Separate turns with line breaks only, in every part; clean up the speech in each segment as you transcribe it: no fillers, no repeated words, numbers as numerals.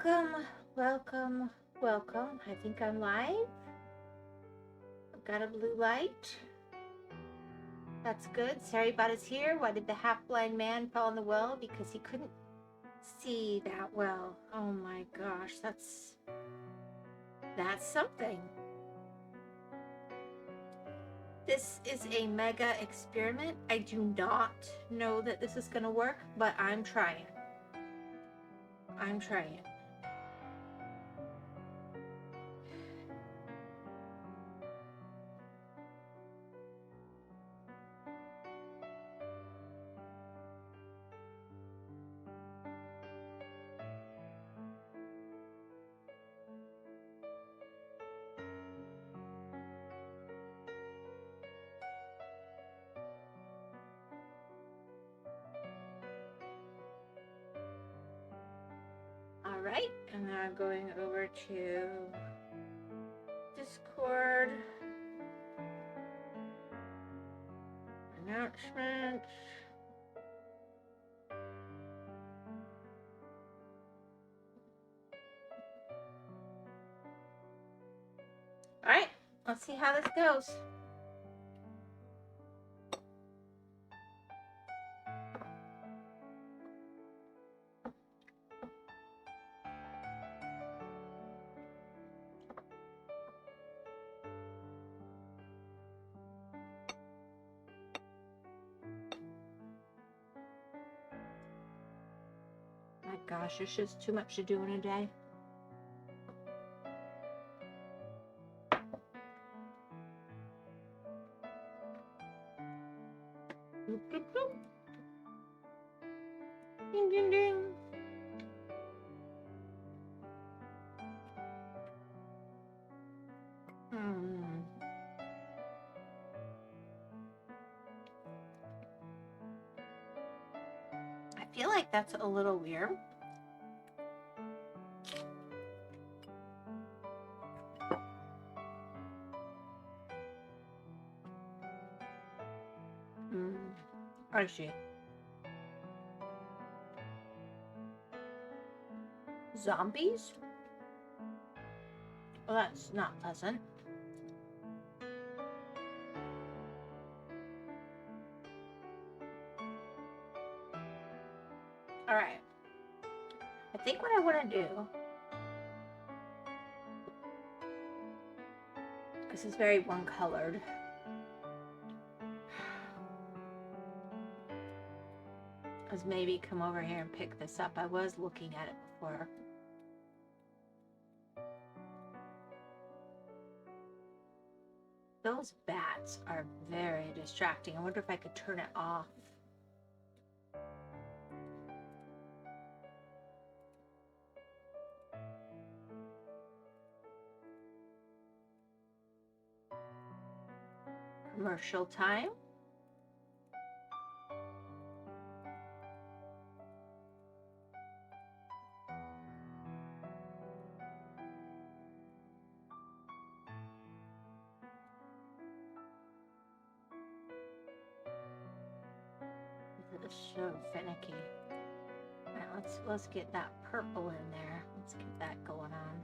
Welcome, welcome, welcome. I think I'm live. I've got a blue light. That's good. Saribot is here. Why did the half-blind man fall in the well? Because he couldn't see that well. Oh my gosh, that's something. This is a mega experiment. I do not know that this is going to work, but I'm trying. I'm trying. All right, and now I'm going over to Discord. Announcements. All right, let's see how this goes. My gosh, there's just too much to do in a day. Boop, boop, boop. Ding, ding, ding. I feel like that's a little weird. I see. Zombies? Well, that's not pleasant. All right. I think what I want to do, this is very one-colored. Is maybe come over here and pick this up. I was looking at it before. Those bats are very distracting. I wonder if I could turn it off. Commercial time. This is so finicky. All right, let's get that purple in there. Let's get that going on.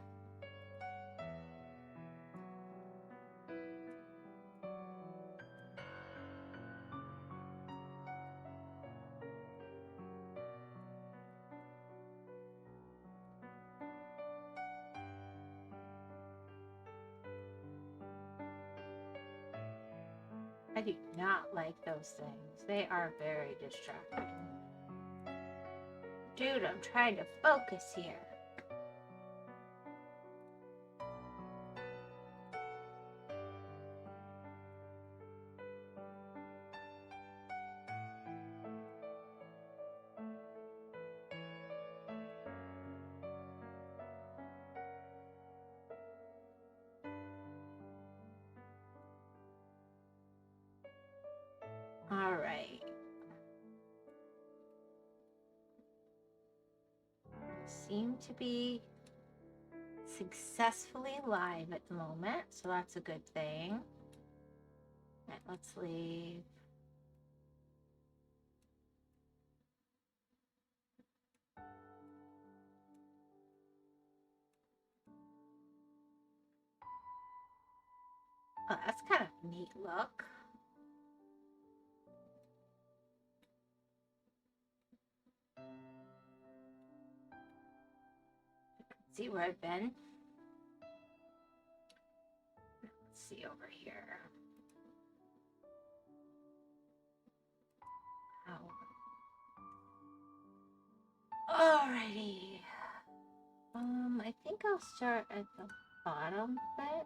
I do not like those things. They are very distracting. Dude, I'm trying to focus here. All right. Seem to be successfully live at the moment, so that's a good thing. All right, let's leave. neat look. See where I've been. Let's see over here. Alrighty. I think I'll start at the bottom bit.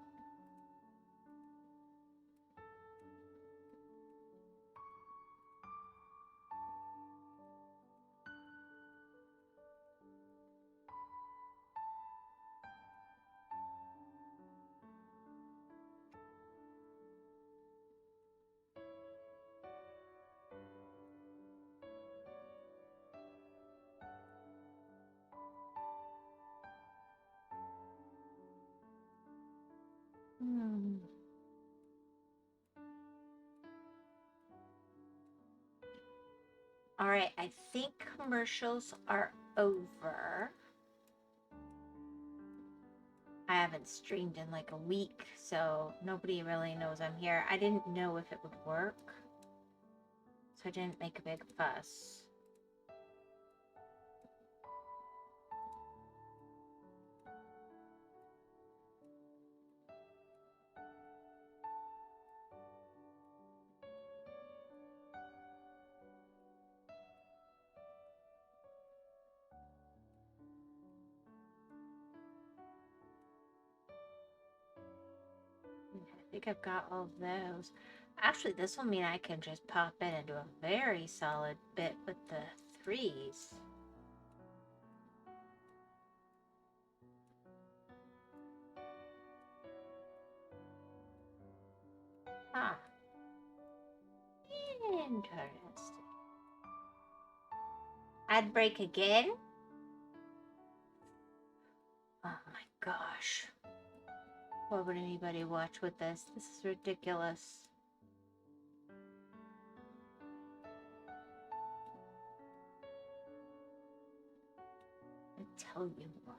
All right, I think commercials are over. I haven't streamed in like a week, so nobody really knows I'm here. I didn't know if it would work, so I didn't make a big fuss. I think I've got all of those. Actually, this will mean I can just pop in and do a very solid bit with the threes. Ah. Interesting. Ad break again? Oh my gosh. Why would anybody watch with this? This is ridiculous. I tell you what.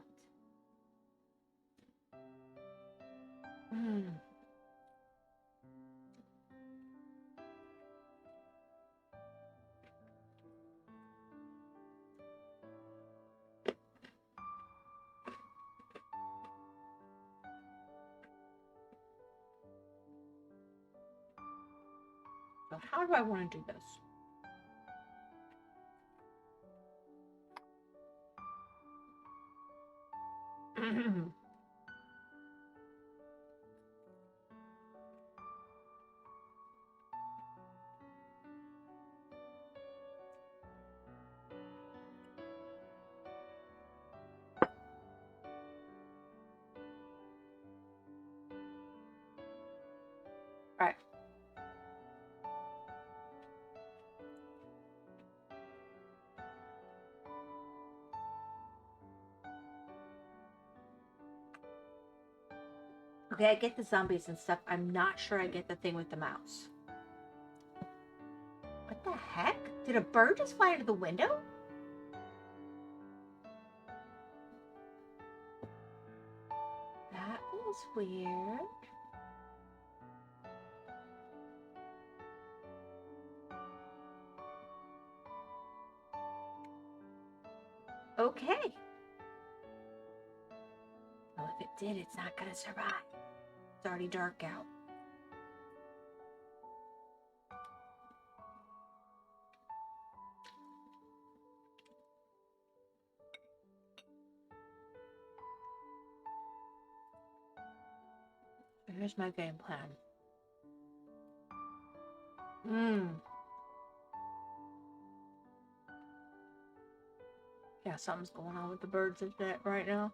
So how do I want to do this? Alright. Okay, I get the zombies and stuff. I'm not sure I get the thing with the mouse. What the heck? Did a bird just fly into the window? That was weird. Okay. Well, if it did, it's not gonna survive. It's already dark out. Here's my game plan. Yeah, something's going on with the birds right now.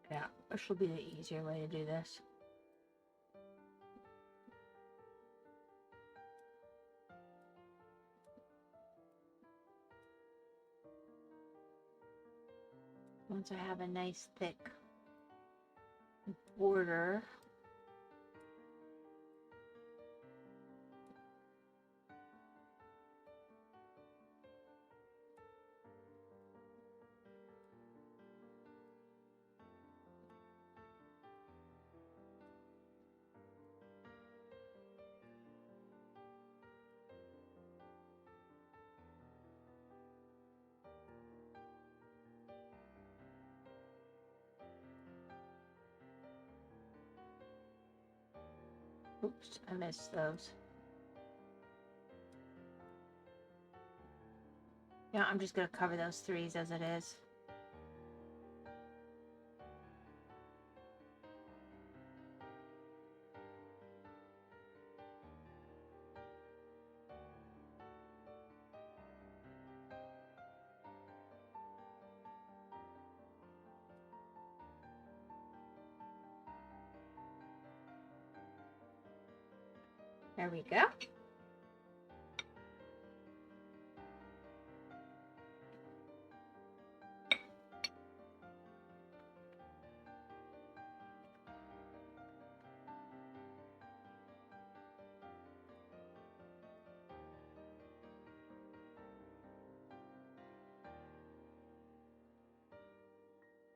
Yeah, this will be the easier way to do this. Once I have a nice thick border. Oops, I missed those. Yeah, I'm just going to cover those threes as it is. There we go.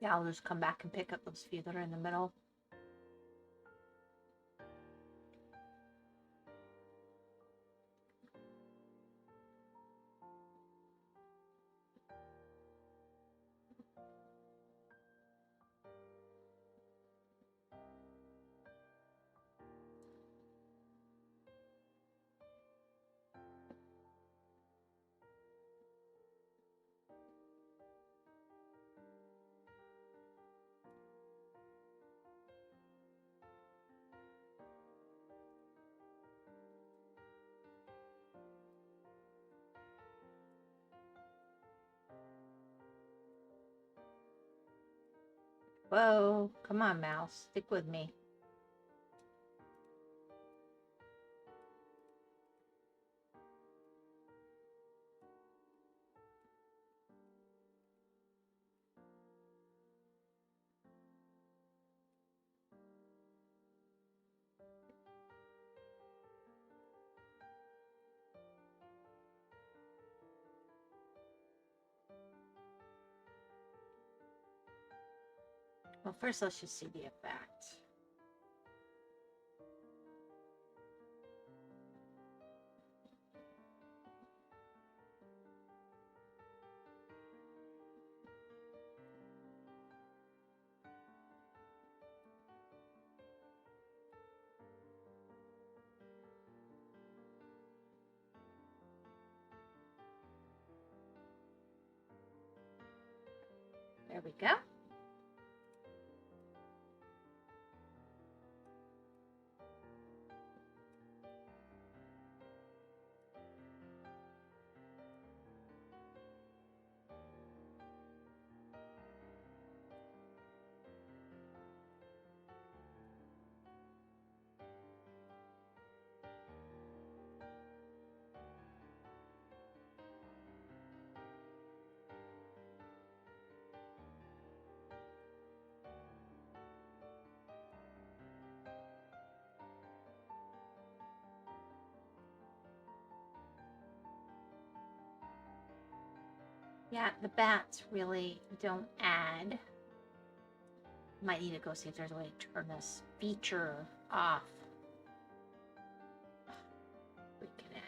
Yeah, I'll just come back and pick up those few that are in the middle. Whoa, come on, mouse. Stick with me. Well, first let's just see the effect. There we go. Yeah, the bats really don't add. Might need to go see if there's a way to turn this feature off. Freaking A.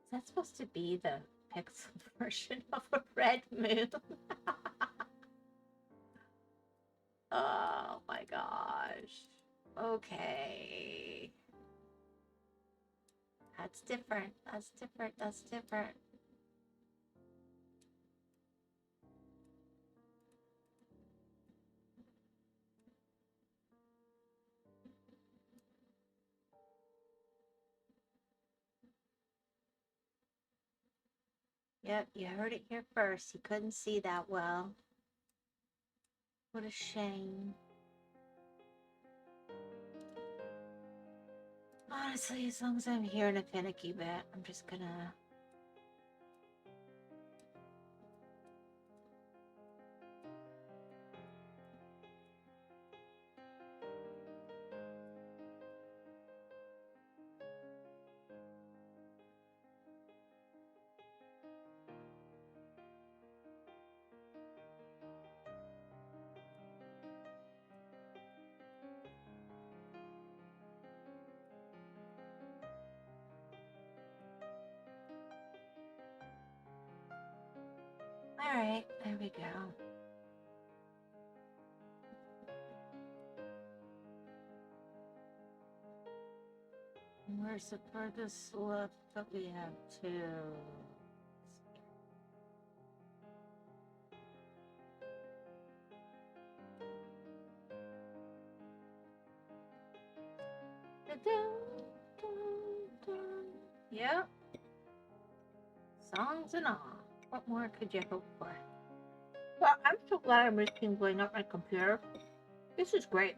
Is that supposed to be the pixel version of a red moon? Oh my gosh. Okay. That's different. That's different. That's different. Yep, you heard it here first. You couldn't see that well. What a shame. Honestly, as long as I'm hearing a finicky bit, I'm just gonna... Alright, there we go. Where's the furthest slip that we have to? Yep. Songs and all. What more could you hope for? Well, I'm so glad I'm risking blowing up my computer. This is great.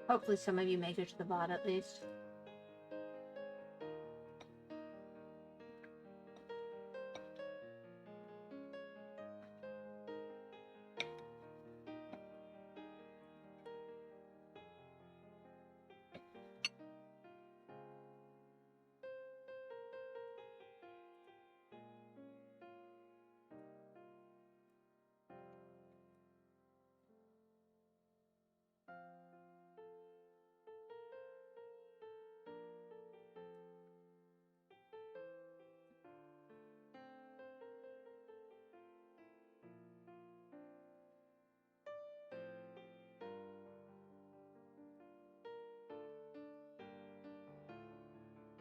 Hopefully some of you make it to the VOD at least.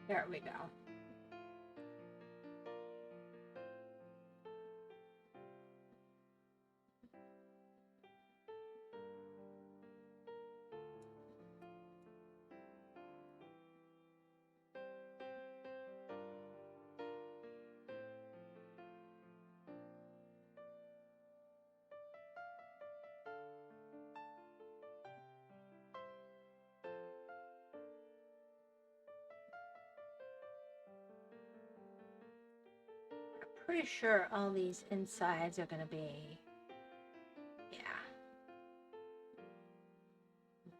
There we go. Pretty sure all these insides are going to be, yeah.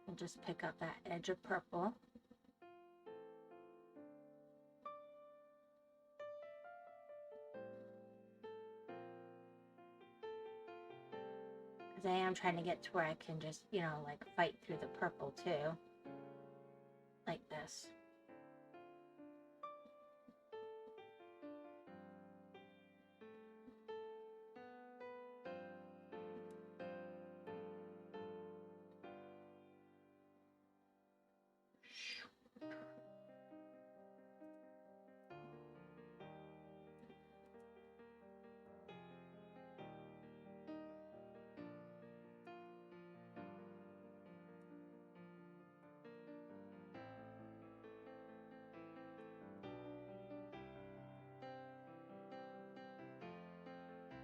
We'll just pick up that edge of purple. Because I am trying to get to where I can just, you know, like fight through the purple too. Like this.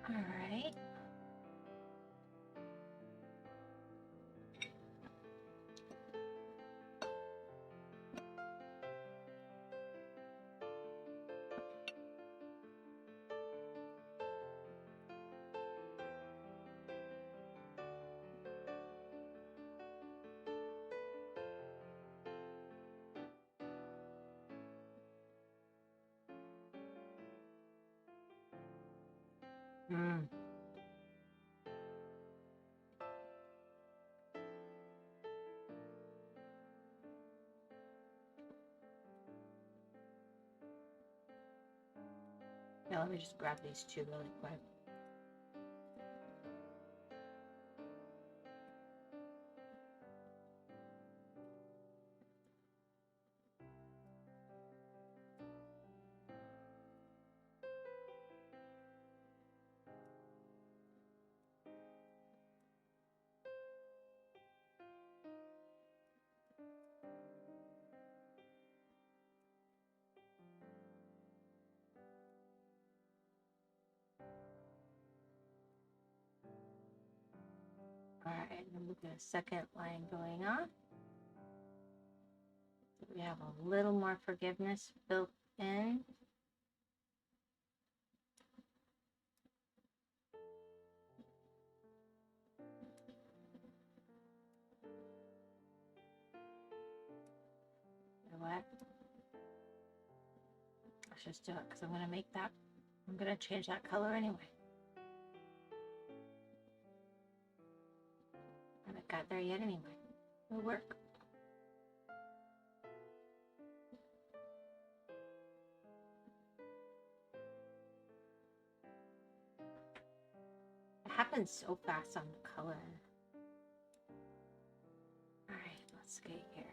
All right. Mm. Yeah, let me just grab these two really quick. And we've got a second line going on. So we have a little more forgiveness built in. You know what? Let's just do it because I'm going to make that, I'm going to change that color anyway. I haven't got there yet anyway. It'll work. It happens so fast on the color. All right, let's get here.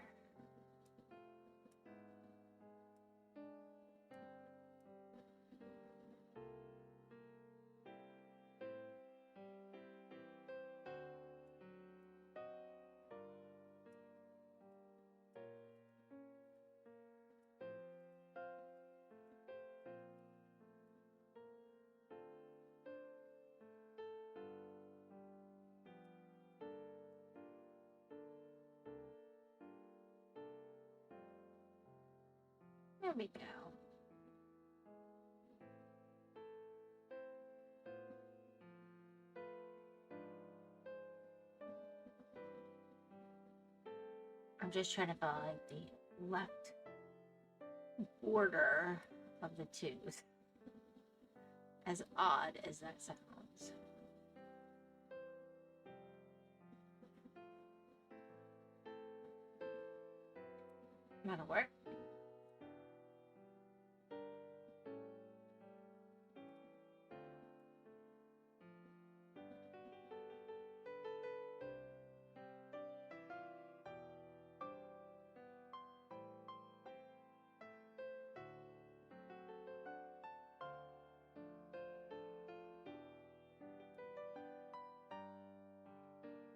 There we go. I'm just trying to follow like the left border of the tooth. As odd as that sounds. That'll work.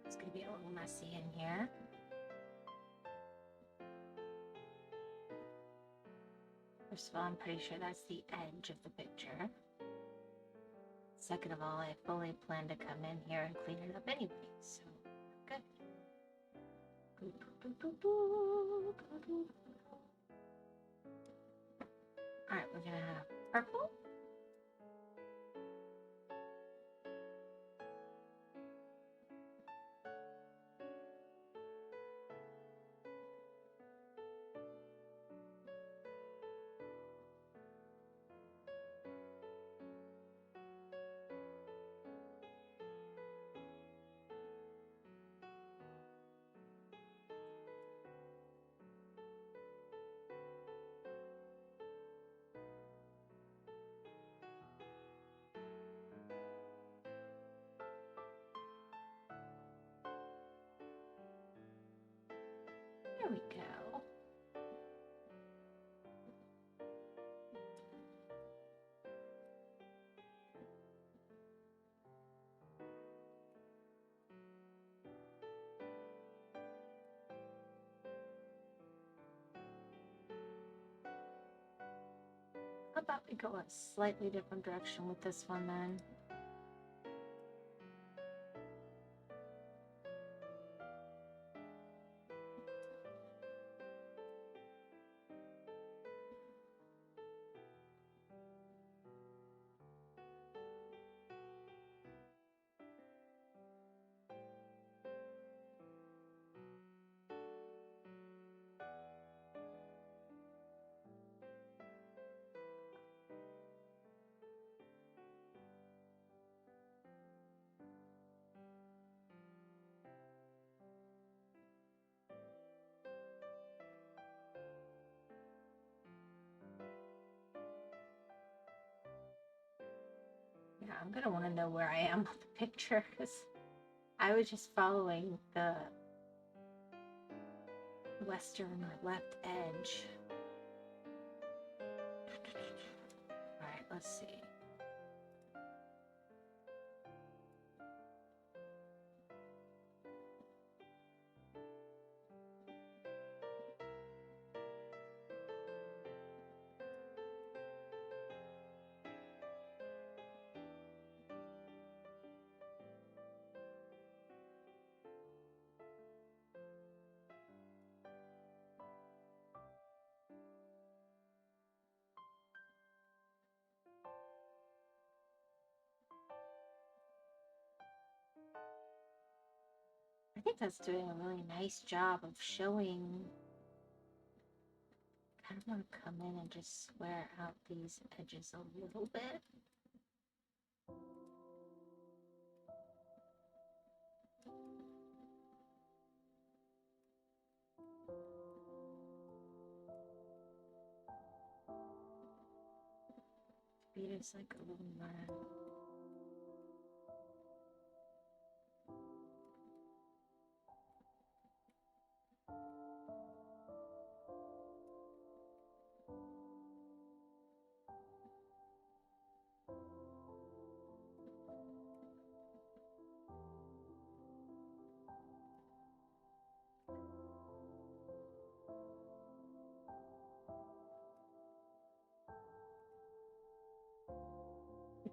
It's going to be a little messy in here. First of all, I'm pretty sure that's the edge of the picture. Second of all, I fully plan to come in here and clean it up anyway, so good. Alright, we're gonna have purple. There we go. How about we go a slightly different direction with this one then? Yeah, I'm gonna want to know where I am on the picture because I was just following the western or left edge. All right, let's see. think that's doing a really nice job of showing. I kind of want to come in and just square out these edges a little bit. Beat is like a little more.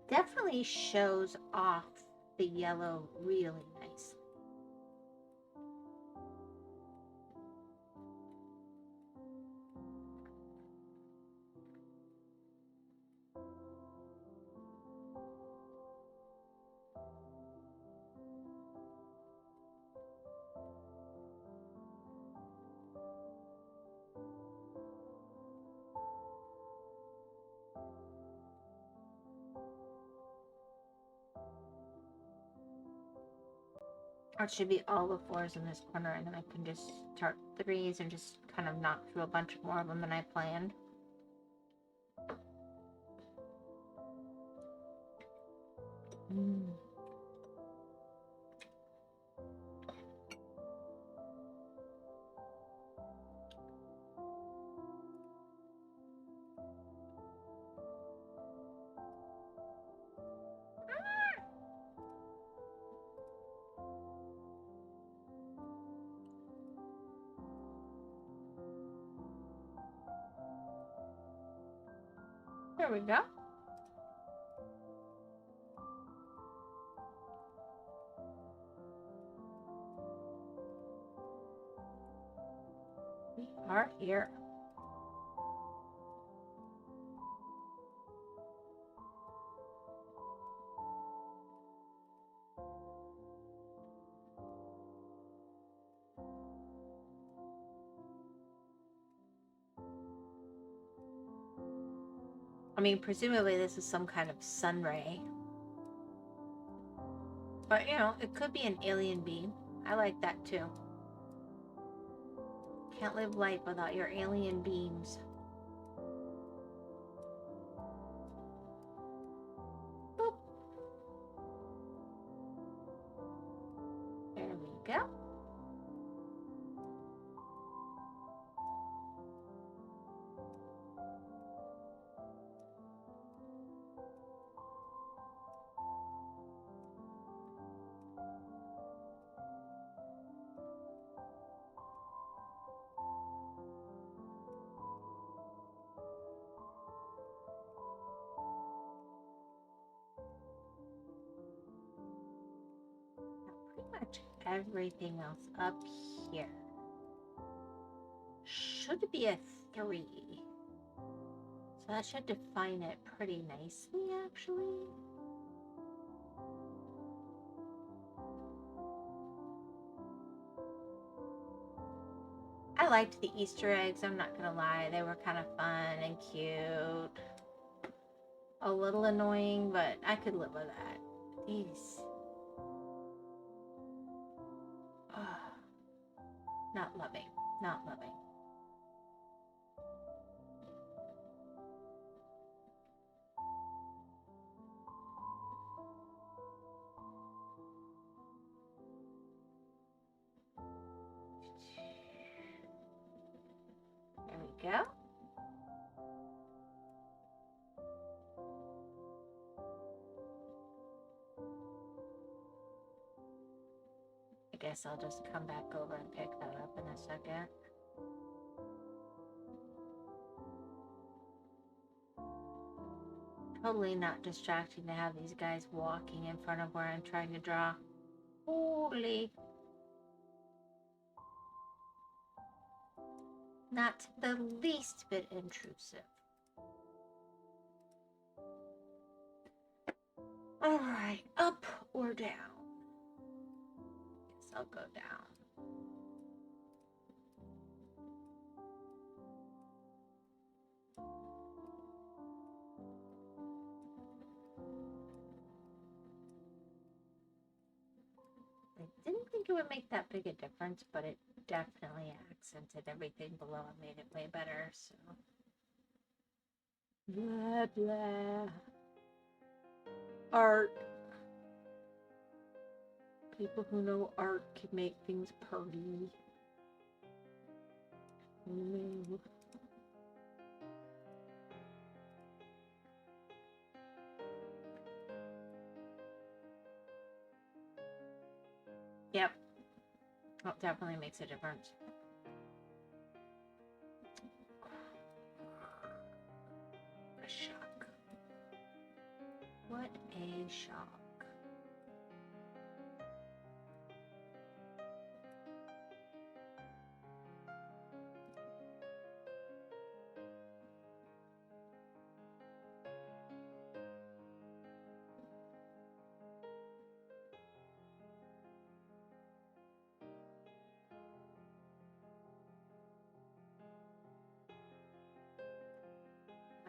Definitely shows off the yellow really nicely. Or it should be all the 4s in this corner, and then I can just start 3s and just kind of knock through a bunch more of them than I planned. There we go. We are here. I mean, presumably this is some kind of sun ray. But, you know, it could be an alien beam. I like that too. Can't live life without your alien beams. Boop. There we go. Everything else up here should be a 3. So that should define it pretty nicely, actually. I liked the Easter eggs, I'm not gonna lie. They were kind of fun and cute. A little annoying, but I could live with that. These. Not loving. Not loving. There we go. I guess I'll just come back over and pick that up in a second. Totally not distracting to have these guys walking in front of where I'm trying to draw. Holy. Not the least bit intrusive. Alright, up or down? Guess I'll go down. I didn't think it would make that big a difference, but it definitely accented everything below and made it way better, so. Blah, blah. Art. People who know art can make things pretty. No. Yep. That definitely makes a difference. A shock. What a shock.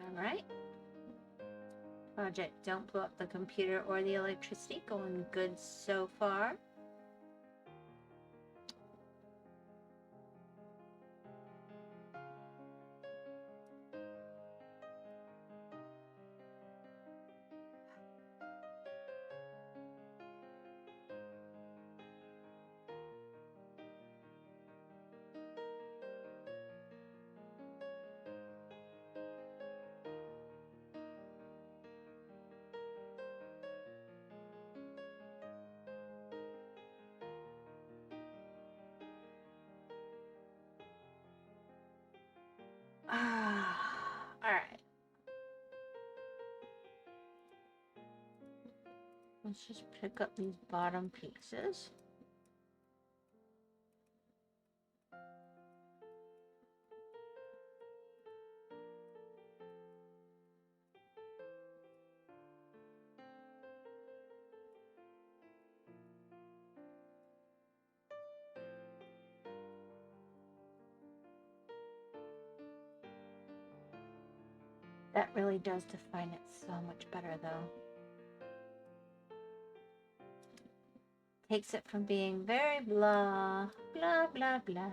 All right. Project Don't Blow Up the Computer or the Electricity. Going good so far. All right. Let's just pick up these bottom pieces. That really does define it so much better, though. Takes it from being very blah, blah, blah, blah.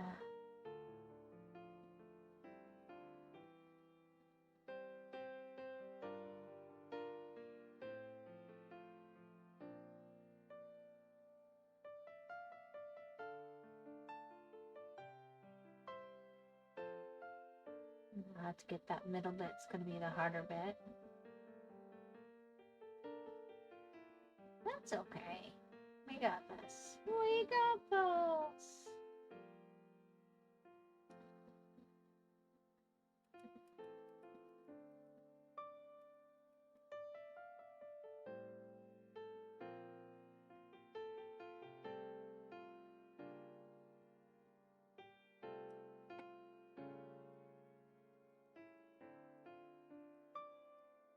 I'll have to get that middle bit. It's going to be the harder bit. That's okay. We got this. We got this.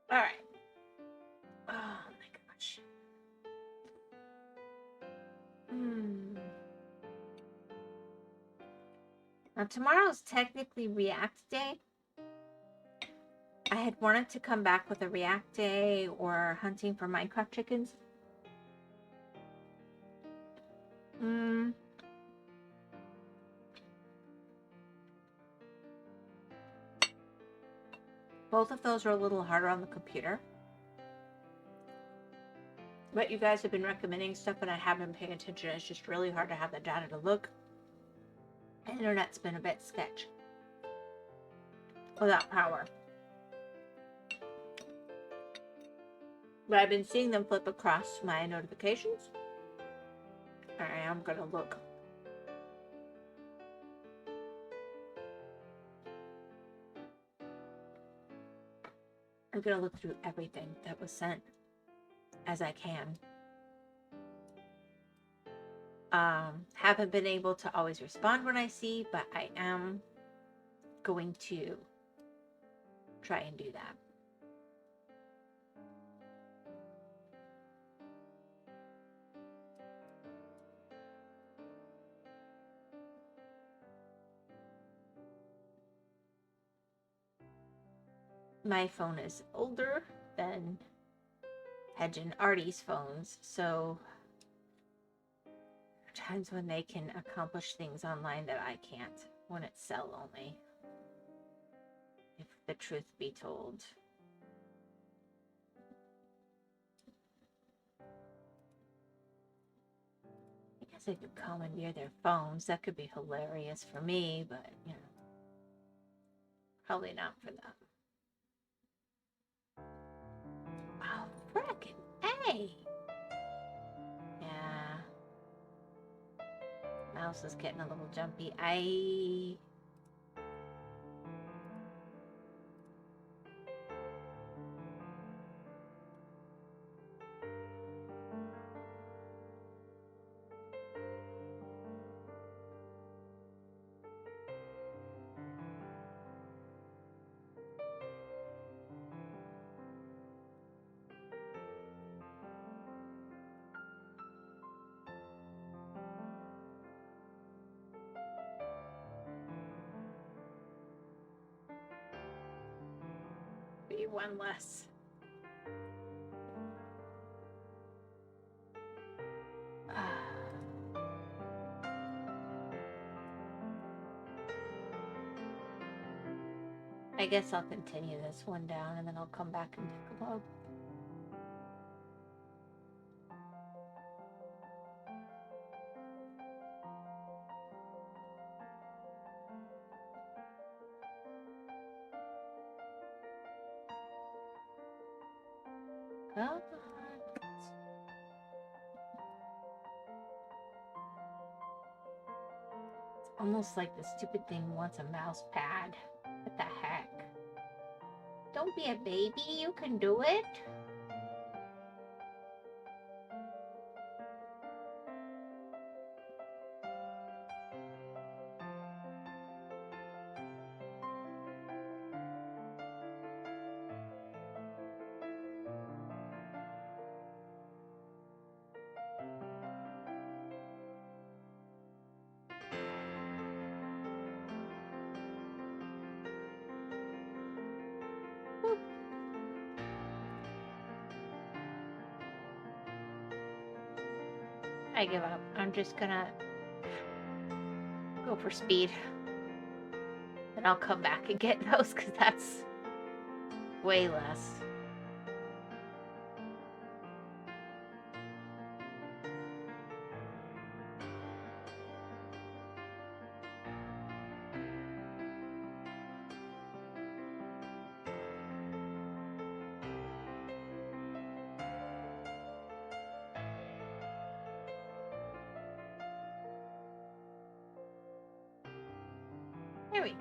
All right. Oh my gosh. Now tomorrow's technically React Day. I had wanted to come back with a React Day or hunting for Minecraft chickens. Both of those are a little harder on the computer. But you guys have been recommending stuff and I haven't been paying attention. It's just really hard to have the data to look. The internet's been a bit sketch without power. But I've been seeing them flip across my notifications. I am going to look. I'm going to look through everything that was sent as I can. Haven't been able to always respond when I see, but I am going to try and do that. my phone is older than Hedge and Artie's phones, so there are times when they can accomplish things online that I can't when it's cell only, if the truth be told. I guess I could commandeer their phones. That could be hilarious for me, but, you know, probably not for them. Oh, frickin' A! Yeah. Mouse is getting a little jumpy. Be one less. I guess I'll continue this one down and then I'll come back and pick them up. God. It's almost like the stupid thing wants a mouse pad. What the heck? Don't be a baby, you can do it. Boop. I give up. I'm just gonna go for speed. And I'll come back and get those because that's way less. There we go.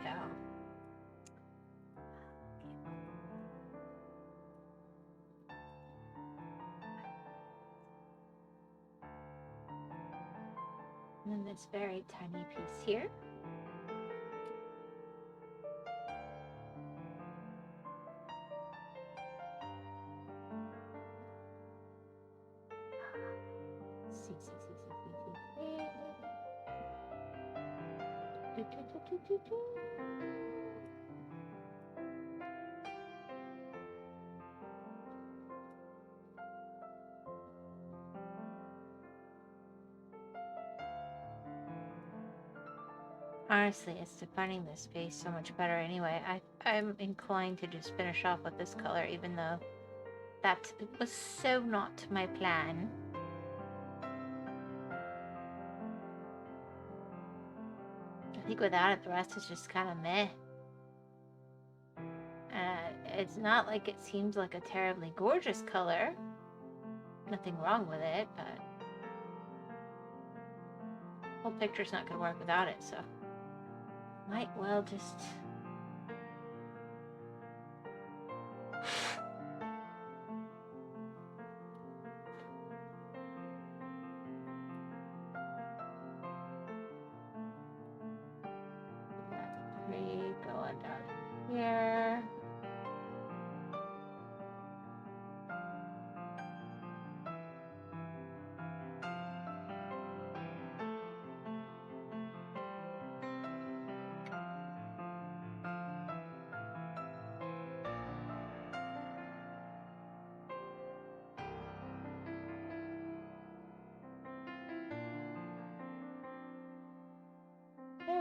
And then this very tiny piece here. Honestly, it's defining this space so much better anyway. I'm inclined to just finish off with this color, even though that was so not my plan. I think without it, the rest is just kind of meh. It's not like it seems like a terribly gorgeous color. Nothing wrong with it, but the whole picture's not going to work without it, so might well just... going down here.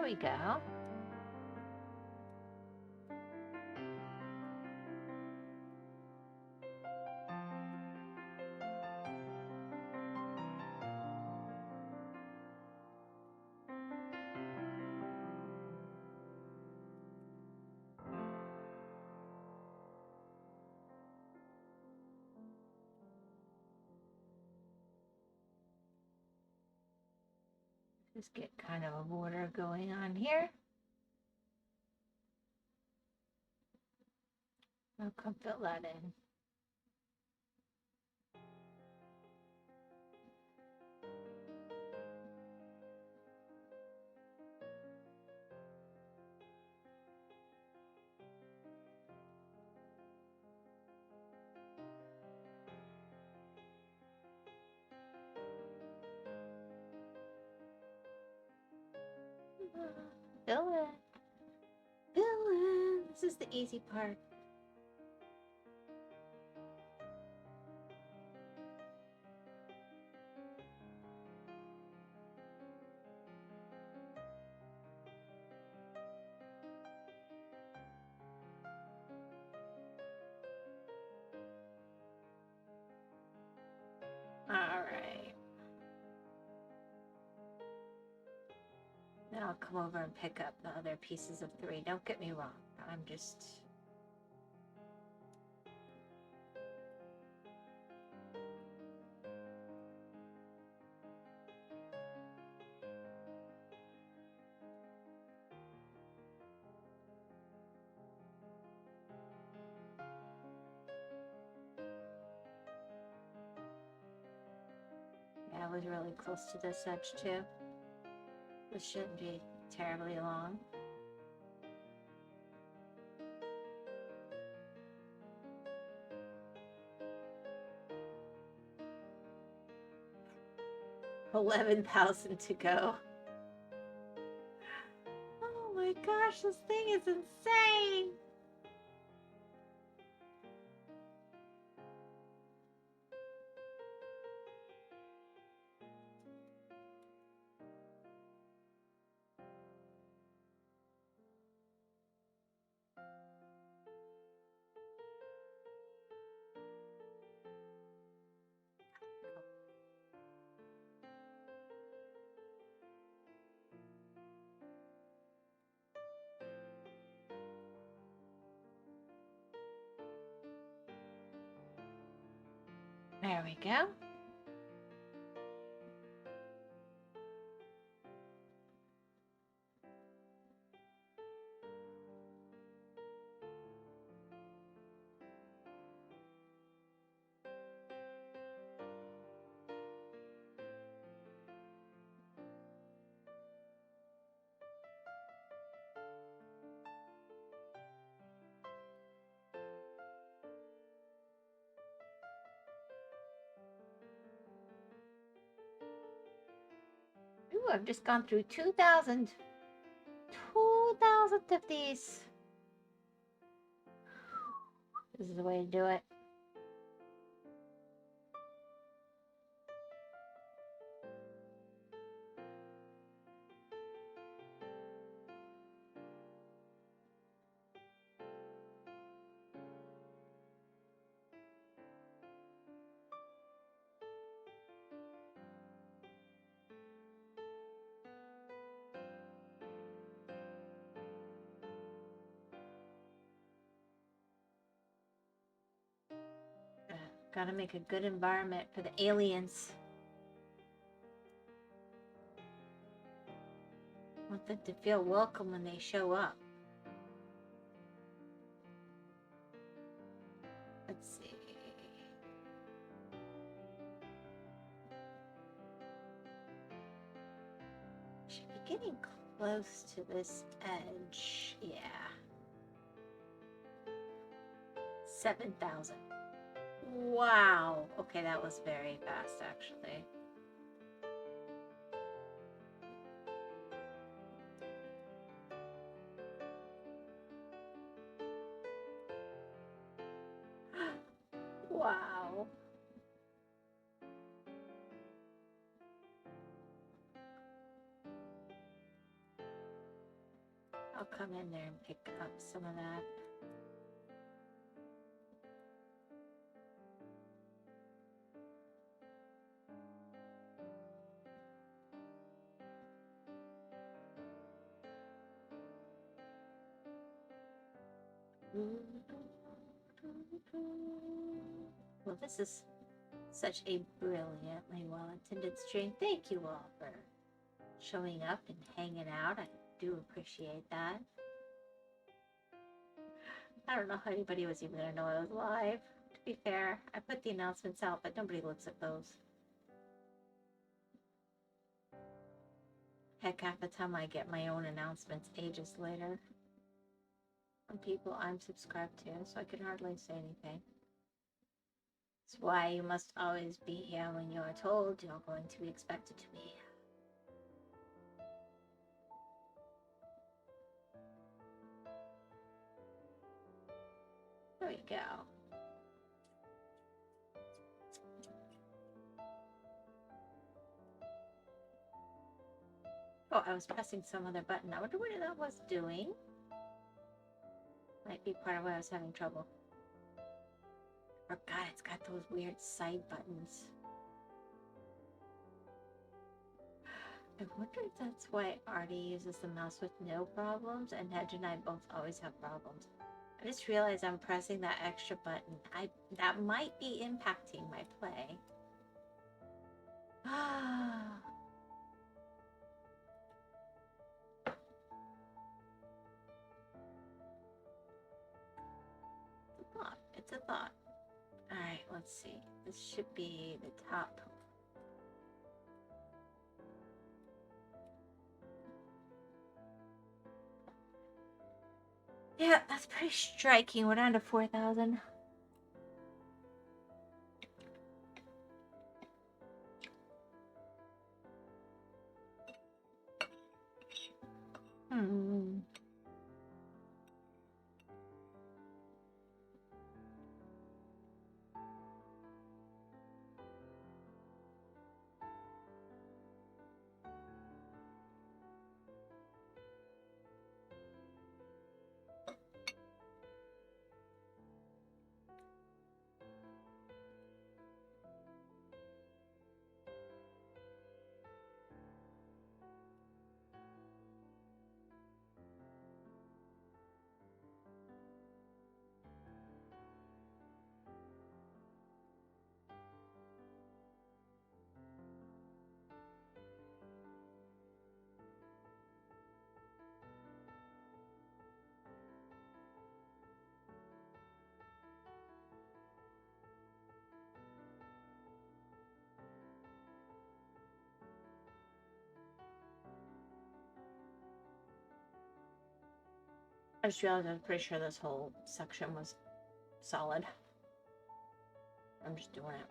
we go. Just get kind of a border going on here. I'll come fill that in. Fill in. Fill in. This is the easy part. All right. Now I'll come over and pick up the other pieces of 3. Don't get me wrong. I'm just... Yeah, I was really close to this edge too. This shouldn't be terribly long. $11,000 to go. Oh my gosh, this thing is insane. There we go. Ooh, I've just gone through 2,000 of these. This is the way to do it. Gotta make a good environment for the aliens. Want them to feel welcome when they show up. Let's see. Should be getting close to this edge. Yeah. 7,000. Wow. Okay, that was very fast, actually. Wow. I'll come in there and pick up some of that. Well, this is such a brilliantly well-attended stream. Thank you all for showing up and hanging out. I do appreciate that. I don't know how anybody was even going to know I was live. To be fair, I put the announcements out, but nobody looks at those. Heck, half the time I get my own announcements ages later from people I'm subscribed to, so I can hardly say anything. That's why you must always be here when you are told you're going to be expected to be. There we go. Oh, I was pressing some other button. I wonder what that was doing. Might be part of why I was having trouble. Oh God, it's got those weird side buttons. I wonder if that's why Artie uses the mouse with no problems and Hedge and I both always have problems. I just realized I'm pressing that extra button. That might be impacting my play. Ah. It's a thought. Alright, let's see. This should be the top. Yeah, that's pretty striking. We're down to 4,000. I just realized I was pretty sure this whole section was solid. I'm just doing it.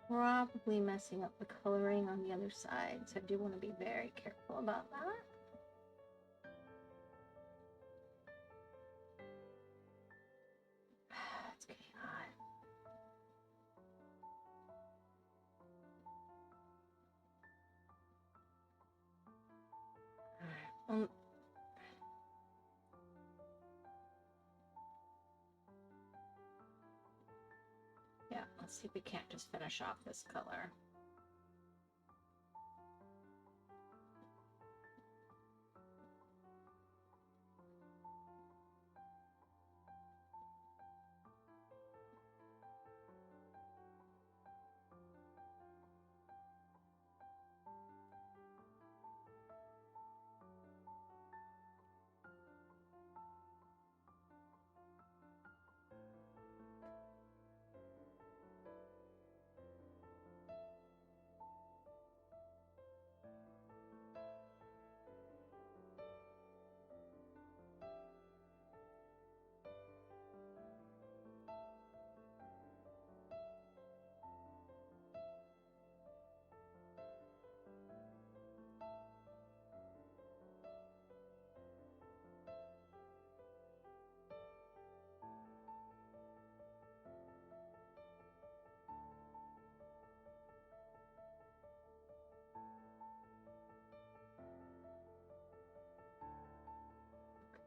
Probably messing up the coloring on the other side, so I do want to be very careful about that. It's getting hot. All right. Yeah, let's see if we can't just finish off this color.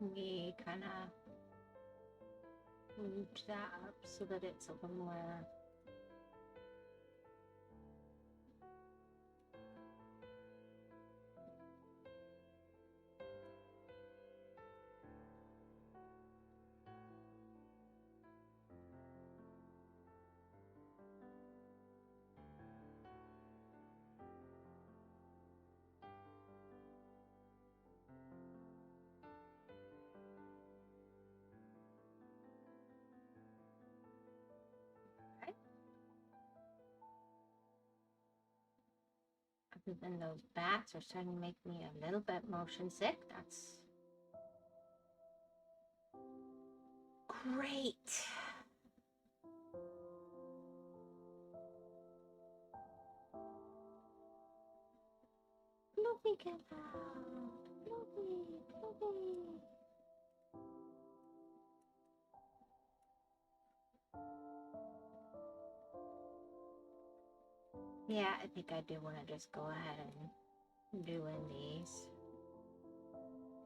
we kind of moved that up so that it's a little more. Other than those bats are starting to make me a little bit motion sick. That's great. Fluffy, get out. Fluffy, Fluffy. Yeah, I think I do want to just go ahead and do in these.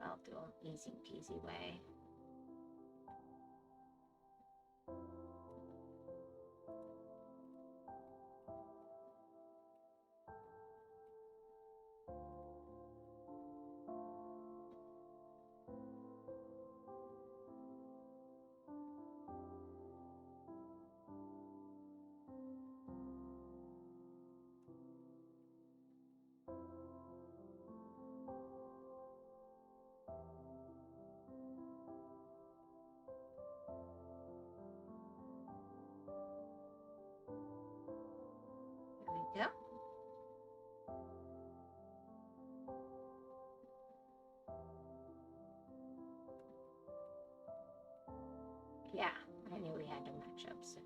I'll do them easy peasy way. There we go. Yeah, I knew we had to match up soon.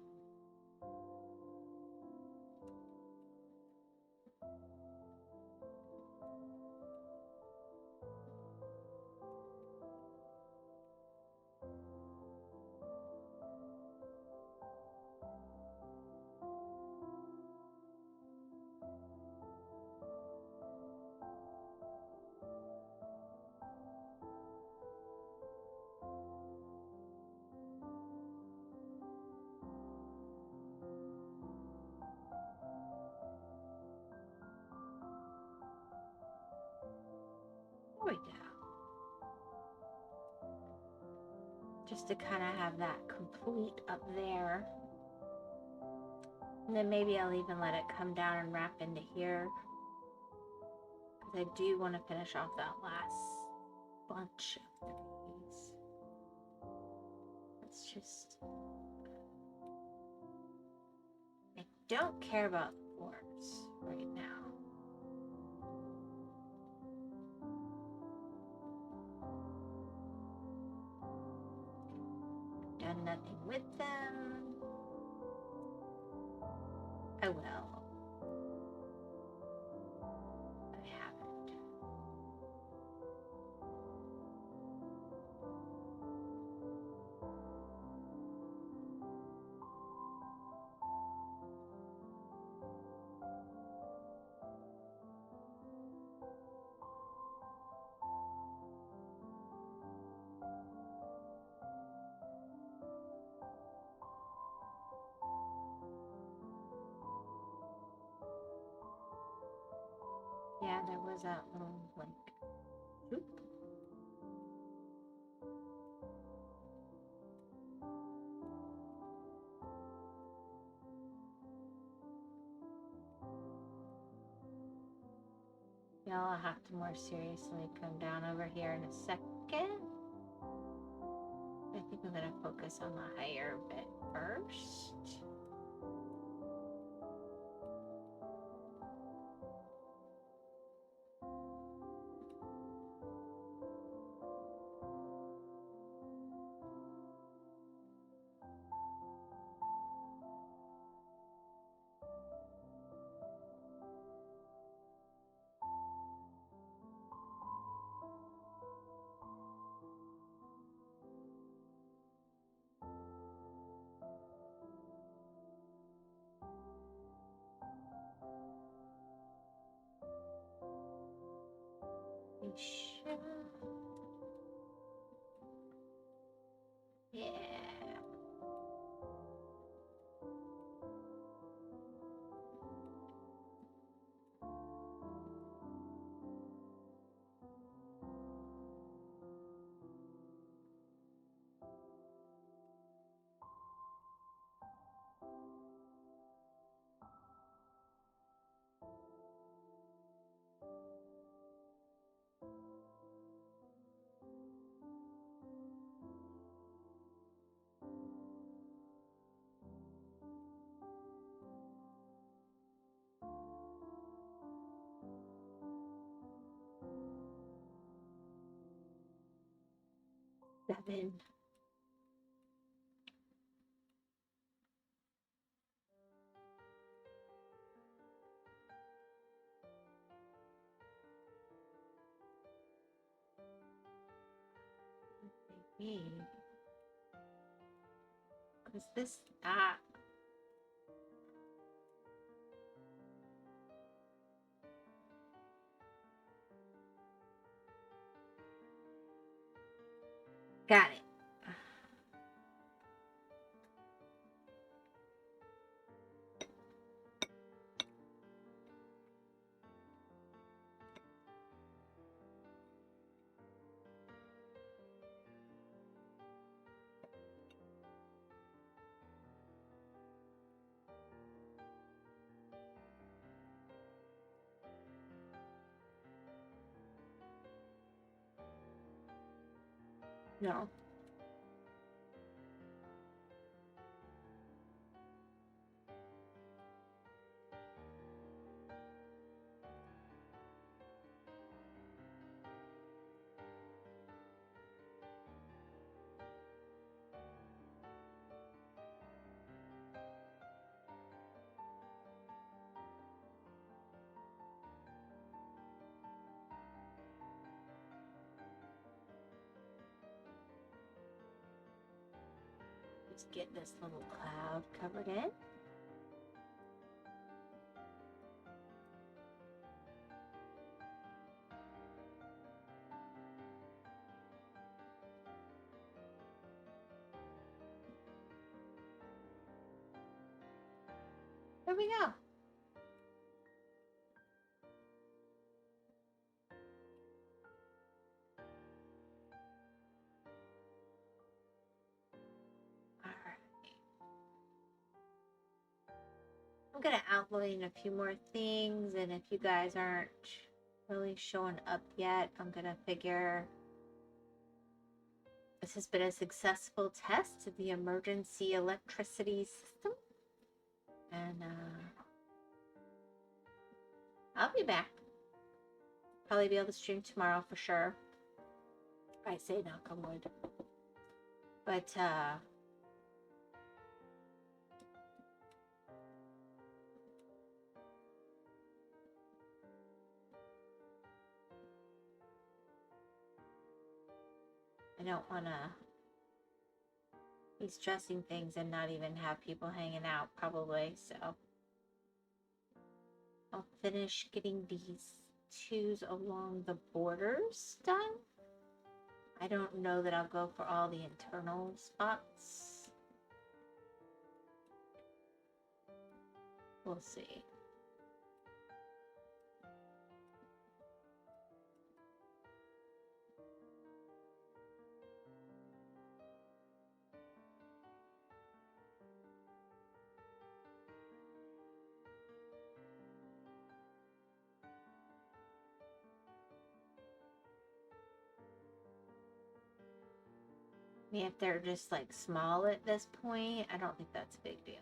There we go. Just to kind of have that complete up there. And then maybe I'll even let it come down and wrap into here. Because I do want to finish off that last bunch of these. Let's just... I don't care about forms right now. Done nothing with them. I will. I haven't. Yeah, there was that little, like, oop. Yeah, I'll have to more seriously come down over here in a second. I think I'm going to focus on the higher bit first. Sure. 7. Maybe. Because this, got it. No. Just get this little cloud covered in. There we go. All right. I'm going to outline a few more things, and if you guys aren't really showing up yet, I'm going to figure this has been a successful test of the emergency electricity system. And I'll be back. Probably be able to stream tomorrow for sure. I say knock on wood. But I don't want to be stressing things and not even have people hanging out probably. So I'll finish getting these 2s along the borders done. I don't know that I'll go for all the internal spots. We'll see. I mean, if they're just like small at this point, I don't think that's a big deal.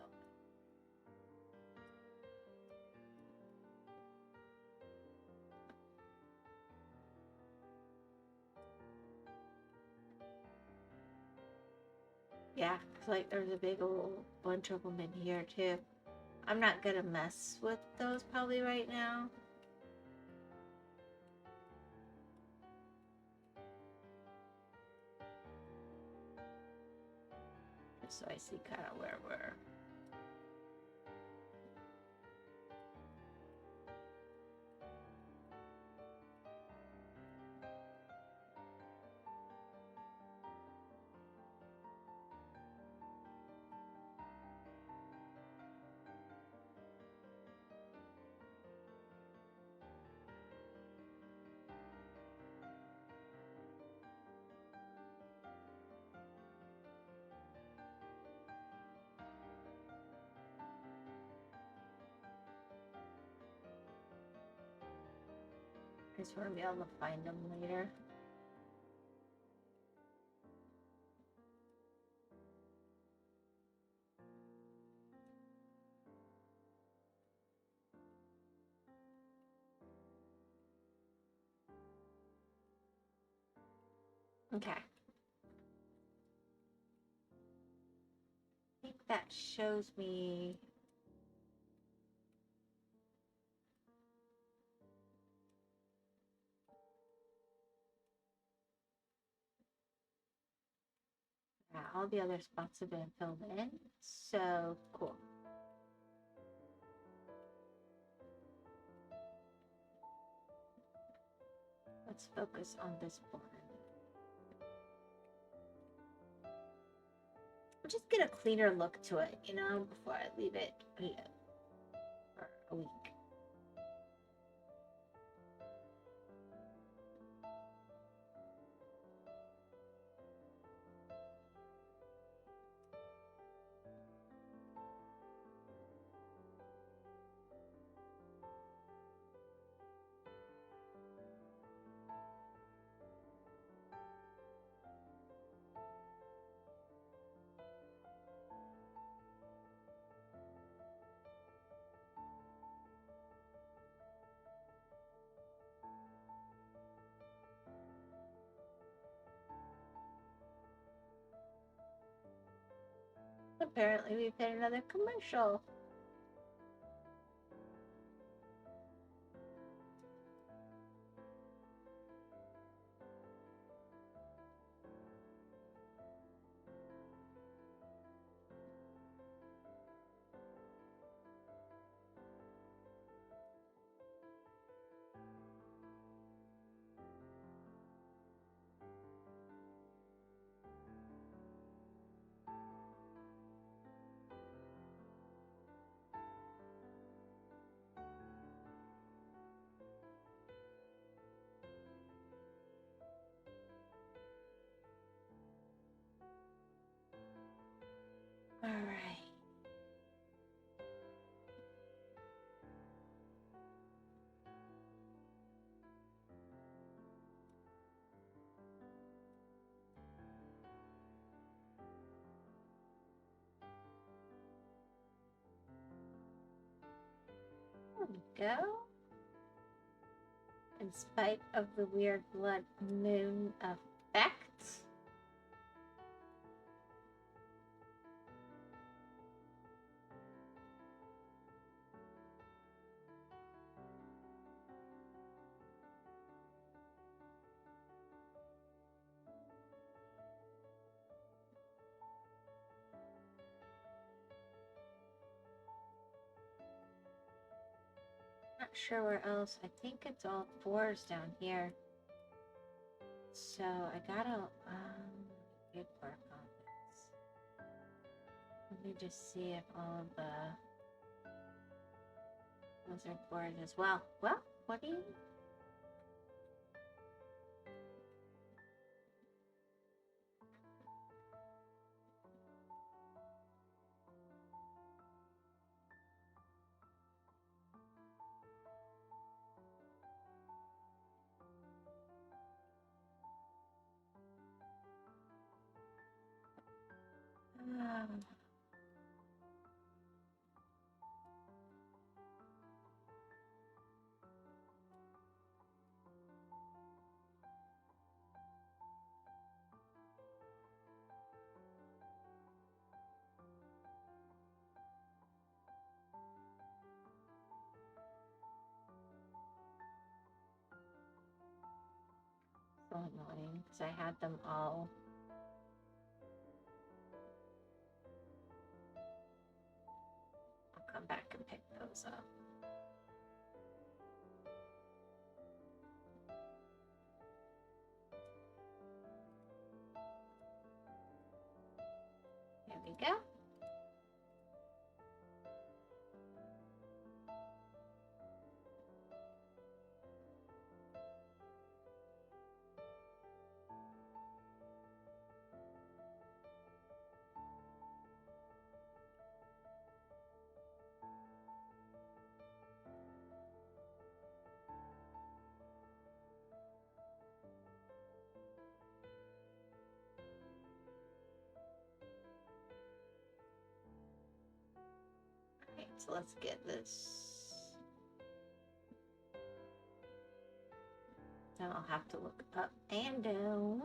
Yeah, it's like there's a big old bunch of them in here too. I'm not gonna mess with those probably right now. So I see kind of where we're. I just want to be able to find them later. Okay. that shows me. Yeah, all the other spots have been filled in. So cool. Let's focus on this board. I'll just get a cleaner look to it, you know, before I leave it for a week. Apparently we've hit another commercial. All right. There we go. In spite of the weird blood moon effect. Not sure where else. I think it's all fours down here. So I gotta get work on this. Let me just see if all of the wizard boards as well. Well, what do you? So annoying because I had them all. I'll come back and pick those up. There we go. So let's get this. Then I'll have to look up and down.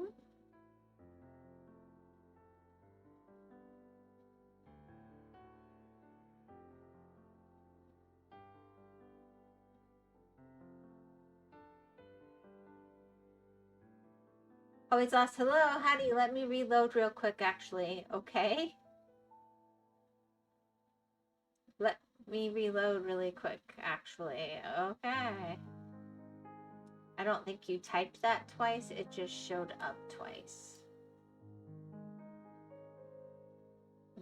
Always lost. Hello, honey. Let me reload real quick, actually. Okay. Let me reload really quick, actually. Okay. I don't think you typed that twice. It just showed up twice.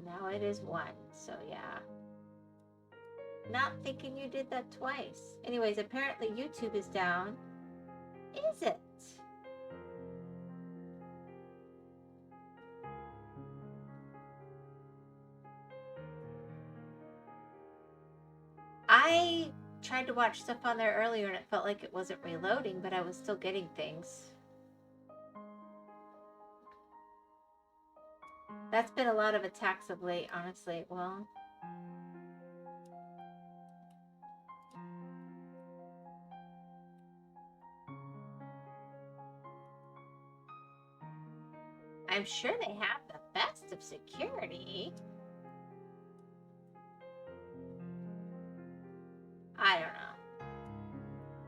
Now it is 1. So, yeah. Not thinking you did that twice. Anyways, apparently YouTube is down. Is it? I tried to watch stuff on there earlier and it felt like it wasn't reloading, but I was still getting things. That's been a lot of attacks of late, honestly. Well, I'm sure they have the best of security. I don't know.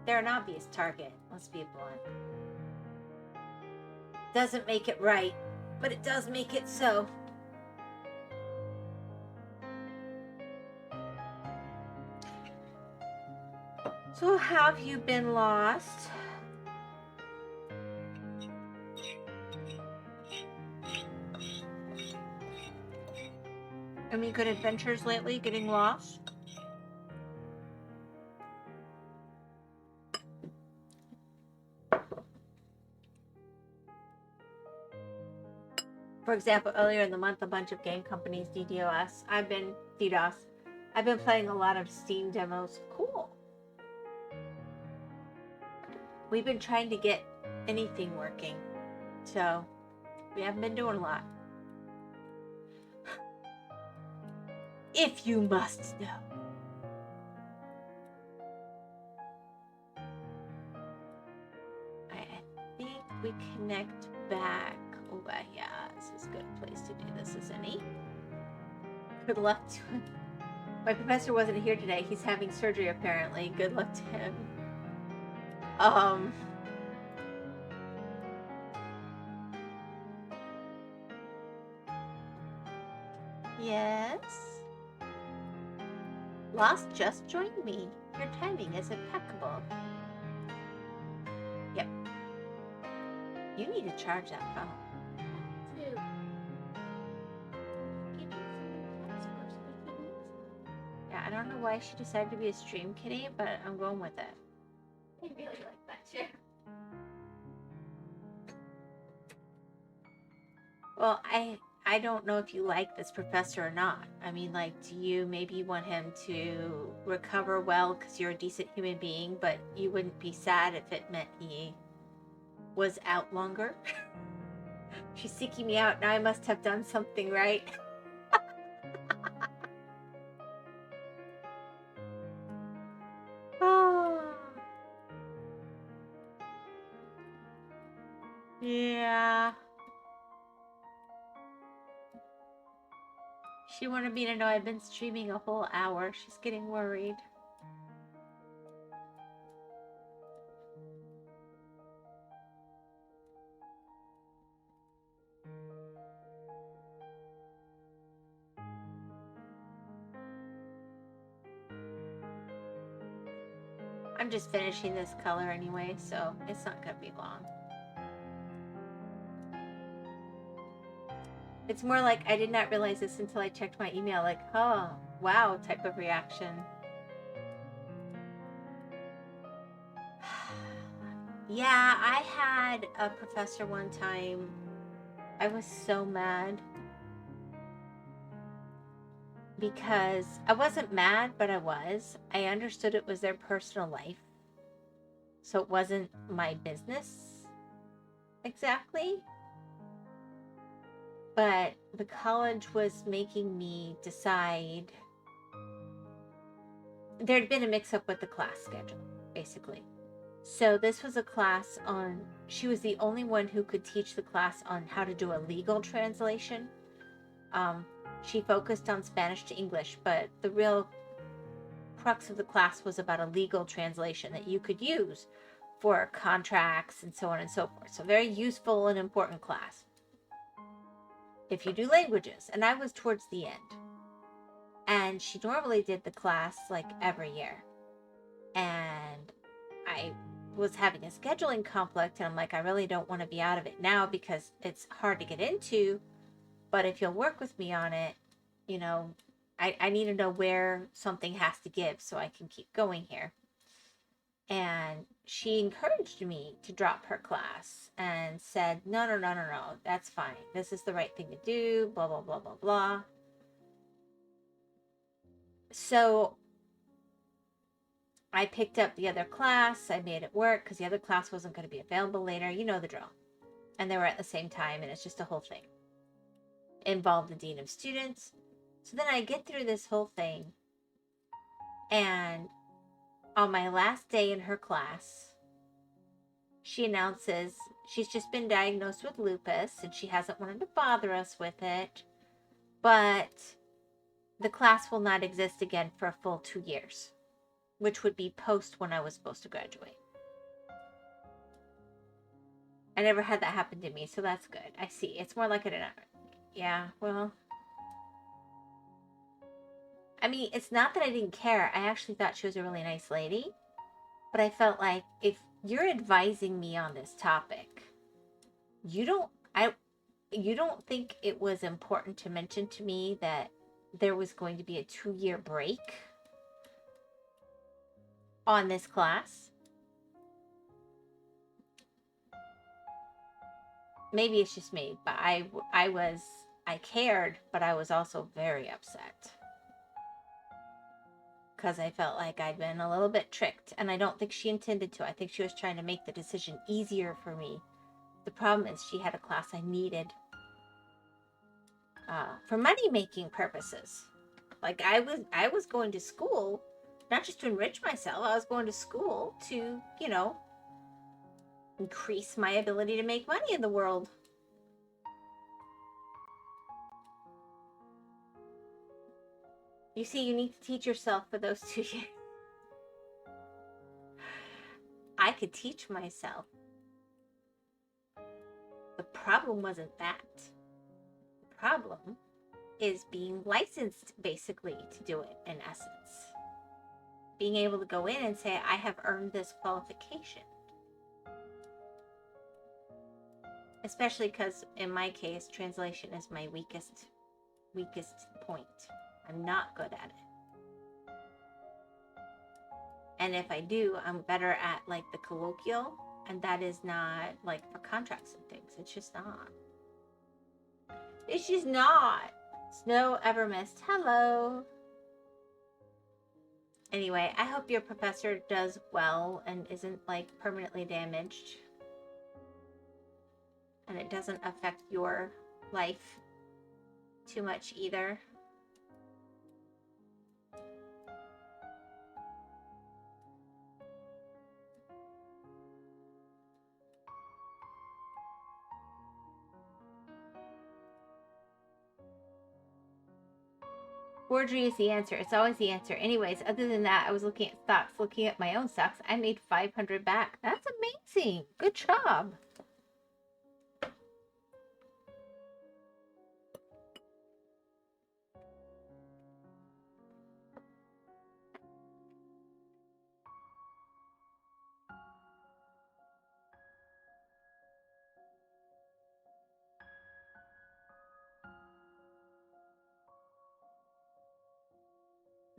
They're an obvious target, let's be blunt. Doesn't make it right, but it does make it so. So have you been lost? Any good adventures lately, getting lost? For example, earlier in the month, a bunch of game companies, DDoS. I've been playing a lot of Steam demos. Cool. We've been trying to get anything working, so we haven't been doing a lot. If you must know. I think we connect back. Oh, yeah, this is a good place to do this, isn't he? Good luck to him. My professor wasn't here today. He's having surgery, apparently. Good luck to him. Yes? Lost just joined me. Your timing is impeccable. Yep. You need to charge that phone. Too. Yeah, I don't know why she decided to be a stream kitty, but I'm going with it. I really like that chair. Well, I don't know if you like this professor or not. I mean, like, do you maybe want him to recover well because you're a decent human being, but you wouldn't be sad if it meant he was out longer? She's seeking me out. Now I must have done something right. Oh. Yeah. She wanted me to know I've been streaming a whole hour. She's getting worried. I'm just finishing this color anyway, so it's not gonna be long. It's more like I did not realize this until I checked my email, like, oh, wow, type of reaction. Yeah, I had a professor one time. I was so mad. Because I wasn't mad, but I was. I understood it was their personal life. So it wasn't my business exactly. But the college was making me decide. There had been a mix-up with the class schedule, basically. So this was a class on, she was the only one who could teach the class on how to do a legal translation. She focused on Spanish to English, but the real crux of the class was about a legal translation that you could use for contracts and so on and so forth. So very useful and important class if you do languages. And I was towards the end. And she normally did the class like every year. And I was having a scheduling conflict, and I'm like, I really don't want to be out of it now because it's hard to get into. But if you'll work with me on it, you know, I need to know where something has to give so I can keep going here. And she encouraged me to drop her class and said, no, that's fine. This is the right thing to do, blah, blah, blah, blah, blah. So I picked up the other class. I made it work because the other class wasn't going to be available later. You know the drill. And they were at the same time, and it's just a whole thing. It involved the dean of students. So then I get through this whole thing, and on my last day in her class, she announces she's just been diagnosed with lupus, and she hasn't wanted to bother us with it, but the class will not exist again for a full 2 years, which would be post when I was supposed to graduate. I never had that happen to me, so that's good. I see. It's more like yeah, well, I mean, it's not that I didn't care. I actually thought she was a really nice lady, but I felt like if you're advising me on this topic, you don't think it was important to mention to me that there was going to be a 2-year break on this class? Maybe it's just me, but I cared, but I was also very upset because I felt like I'd been a little bit tricked, and I don't think she intended to. I think she was trying to make the decision easier for me. The problem is she had a class I needed for money-making purposes. Like I was going to school, not just to enrich myself. I was going to school to, you know, increase my ability to make money in the world. You see, you need to teach yourself for those 2 years. I could teach myself. The problem wasn't that. The problem is being licensed, basically, to do it, in essence. Being able to go in and say, I have earned this qualification. Especially because, in my case, translation is my weakest point. I'm not good at it. And if I do, I'm better at, like, the colloquial, and that is not, like, for contracts and things. It's just not. It's just not. Snow ever missed. Hello. Anyway, I hope your professor does well and isn't, like, permanently damaged. And it doesn't affect your life too much either. Forgery is the answer. It's always the answer. Anyways, other than that, I was looking at stocks, looking at my own stocks. I made 500 back. That's amazing. Good job.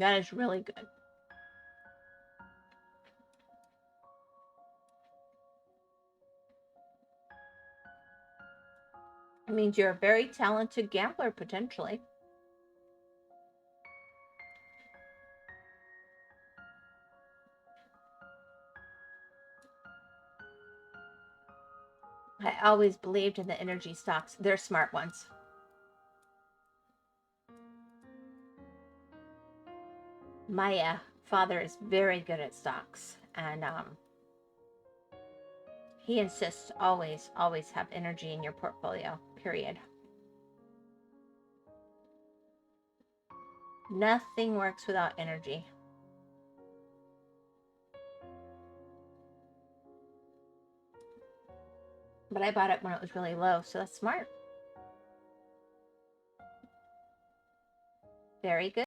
That is really good. It means you're a very talented gambler, potentially. I always believed in the energy stocks. They're smart ones. My father is very good at stocks, and he insists always have energy in your portfolio, period. Nothing works without energy. But I bought it when it was really low, so that's smart. Very good.